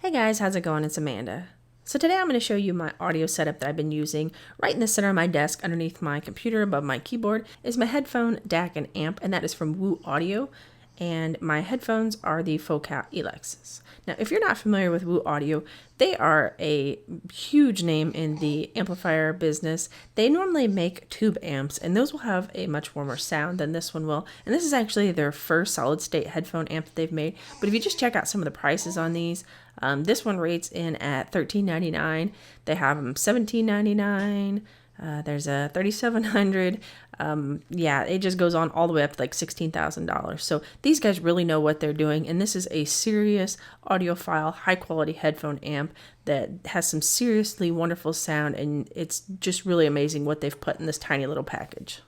Hey guys, how's it going? It's Amanda. So today I'm going to show you my audio setup that I've been using. Right in the center of my desk underneath my computer above my keyboard is my headphone, DAC, and amp, and that is from Woo Audio. And my headphones are the Focal Elexes. Now, if you're not familiar with Woo Audio, they are a huge name in the amplifier business. They normally make tube amps, and those will have a much warmer sound than this one will. And this is actually their first solid-state headphone amp that they've made. But if you just check out some of the prices on these, this one rates in at $13.99. They have them $17.99. There's a $3,700. Yeah, it just goes on all the way up to like $16,000. So these guys really know what they're doing. And this is a serious audiophile, high quality headphone amp that has some seriously wonderful sound. And it's just really amazing what they've put in this tiny little package.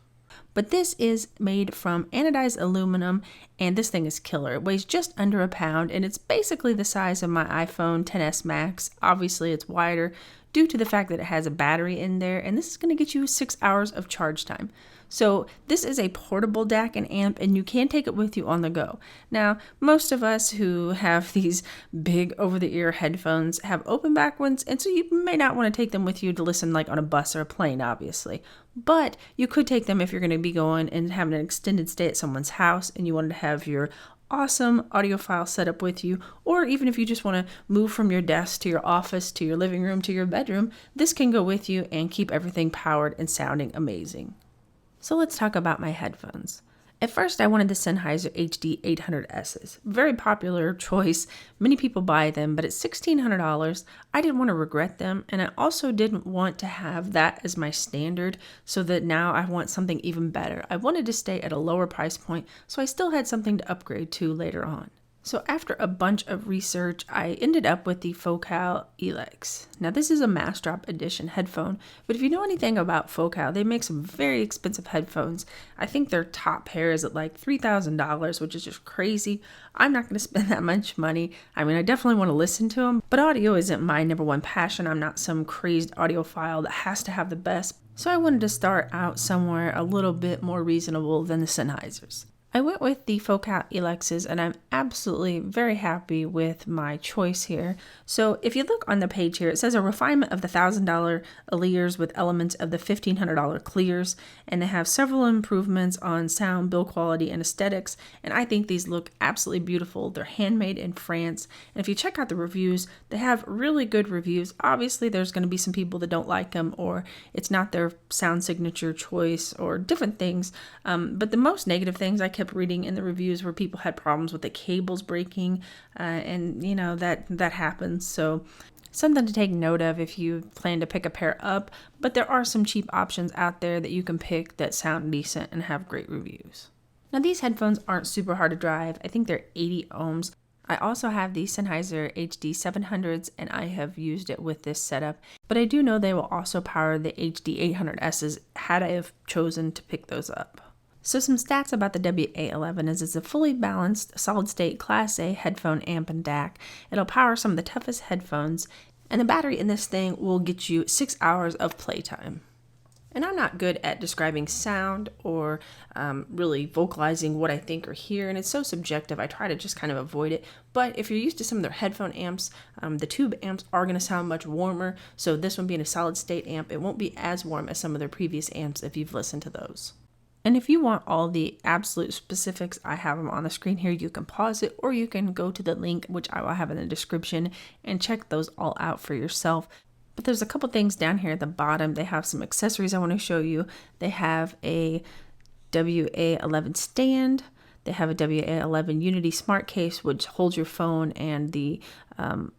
But this is made from anodized aluminum, and this thing is killer. It weighs just under a pound, and it's basically the size of my iPhone XS Max. Obviously, it's wider due to the fact that it has a battery in there, and this is going to get you 6 hours of charge time. So this is a portable DAC and amp, and you can take it with you on the go. Now, most of us who have these big over-the-ear headphones have open back ones, and so you may not want to take them with you to listen like on a bus or a plane, obviously. But you could take them if you're going to be going and having an extended stay at someone's house and you wanted to have your awesome audiophile setup with you, or even if you just want to move from your desk to your office, to your living room, to your bedroom, this can go with you and keep everything powered and sounding amazing. So let's talk about my headphones. At first, I wanted the Sennheiser HD 800Ss. Very popular choice. Many people buy them, but at $1,600, I didn't want to regret them, and I also didn't want to have that as my standard, so that now I want something even better. I wanted to stay at a lower price point, so I still had something to upgrade to later on. So after a bunch of research, I ended up with the Focal Elex. Now this is a mass drop edition headphone, but if you know anything about Focal, they make some very expensive headphones. I think their top pair is at like $3,000, which is just crazy. I'm not going to spend that much money. I mean, I definitely want to listen to them, but audio isn't my number one passion. I'm not some crazed audiophile that has to have the best. So I wanted to start out somewhere a little bit more reasonable than the Sennheisers. I went with the Focal Elexes, and I'm absolutely very happy with my choice here. So if you look on the page here, it says a refinement of the $1,000 Elears with elements of the $1,500 Clears, and they have several improvements on sound, build quality, and aesthetics, and I think these look absolutely beautiful. They're handmade in France, and if you check out the reviews, they have really good reviews. Obviously, there's going to be some people that don't like them, or it's not their sound signature choice, or different things, but the most negative things I kept reading in the reviews where people had problems with the cables breaking, and you know that happens. So something to take note of if you plan to pick a pair up, but there are some cheap options out there that you can pick that sound decent and have great reviews. Now these headphones aren't super hard to drive. I think they're 80 ohms. I also have the Sennheiser HD 700s, and I have used it with this setup, but I do know they will also power the HD 800Ss had I have chosen to pick those up. So some stats about the WA11 is it's a fully balanced solid-state Class A headphone amp and DAC. It'll power some of the toughest headphones, and the battery in this thing will get you 6 hours of playtime. And I'm not good at describing sound or really vocalizing what I think or hear, and it's so subjective, I try to just kind of avoid it. But if you're used to some of their headphone amps, the tube amps are going to sound much warmer, so this one being a solid-state amp, it won't be as warm as some of their previous amps if you've listened to those. And if you want all the absolute specifics, I have them on the screen here. You can pause it, or you can go to the link, which I will have in the description, and check those all out for yourself. But there's a couple things down here at the bottom. They have some accessories I want to show you. They have a WA11 stand. They have a WA11 Unity Smart Case, which holds your phone and the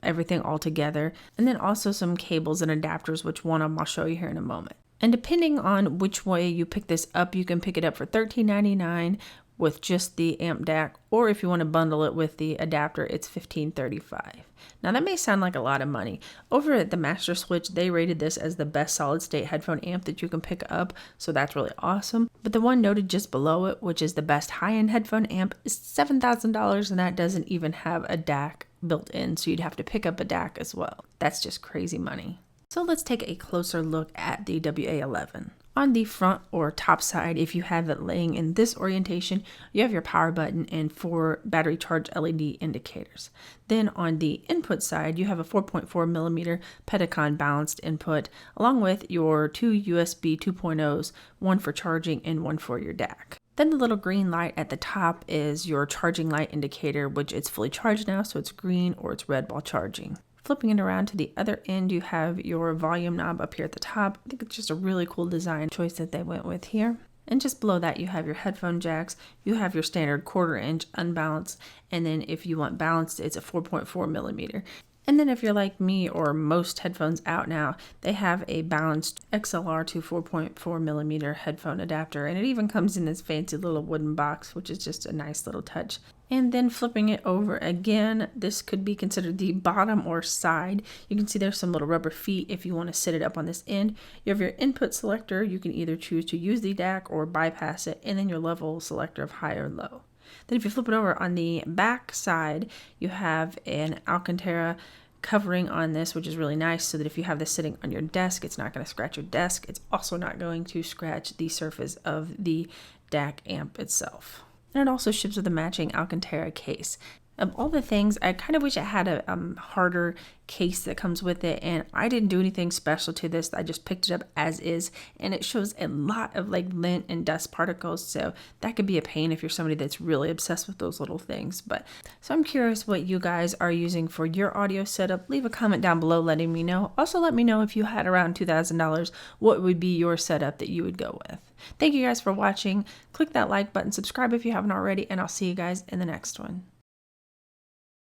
everything all together. And then also some cables and adapters, which one of them I'll show you here in a moment. And depending on which way you pick this up, you can pick it up for $13.99 with just the amp DAC, or if you want to bundle it with the adapter, it's $15.35. Now that may sound like a lot of money. Over at the Master Switch, they rated this as the best solid-state headphone amp that you can pick up, so that's really awesome. But the one noted just below it, which is the best high-end headphone amp, is $7,000, and that doesn't even have a DAC built in, so you'd have to pick up a DAC as well. That's just crazy money. So let's take a closer look at the WA11. On the front or top side, if you have it laying in this orientation, you have your power button and 4 battery charge LED indicators. Then on the input side, you have a 4.4 millimeter Pedicon balanced input, along with your 2 USB 2.0s, one for charging and one for your DAC. Then the little green light at the top is your charging light indicator, which it's fully charged now, so it's green or it's red while charging. Flipping it around to the other end, you have your volume knob up here at the top. I think it's just a really cool design choice that they went with here. And just below that, you have your headphone jacks. You have your standard 1/4 inch unbalanced. And then if you want balanced, it's a 4.4 millimeter. And then if you're like me or most headphones out now, they have a balanced XLR to 4.4 millimeter headphone adapter. And it even comes in this fancy little wooden box, which is just a nice little touch. And then flipping it over again, this could be considered the bottom or side. You can see there's some little rubber feet if you want to sit it up on this end. You have your input selector. You can either choose to use the DAC or bypass it. And then your level selector of high or low. Then if you flip it over on the back side, you have an Alcantara covering on this, which is really nice, so that if you have this sitting on your desk, it's not going to scratch your desk. It's also not going to scratch the surface of the DAC amp itself. And it also ships with a matching Alcantara case. Of all the things, I kind of wish it had a harder case that comes with it, and I didn't do anything special to this. I just picked it up as is, and it shows a lot of like lint and dust particles, so that could be a pain if you're somebody that's really obsessed with those little things. But so I'm curious what you guys are using for your audio setup. Leave a comment down below letting me know. Also let me know if you had around $2,000, what would be your setup that you would go with. Thank you guys for watching. Click that like button, subscribe if you haven't already, and I'll see you guys in the next one.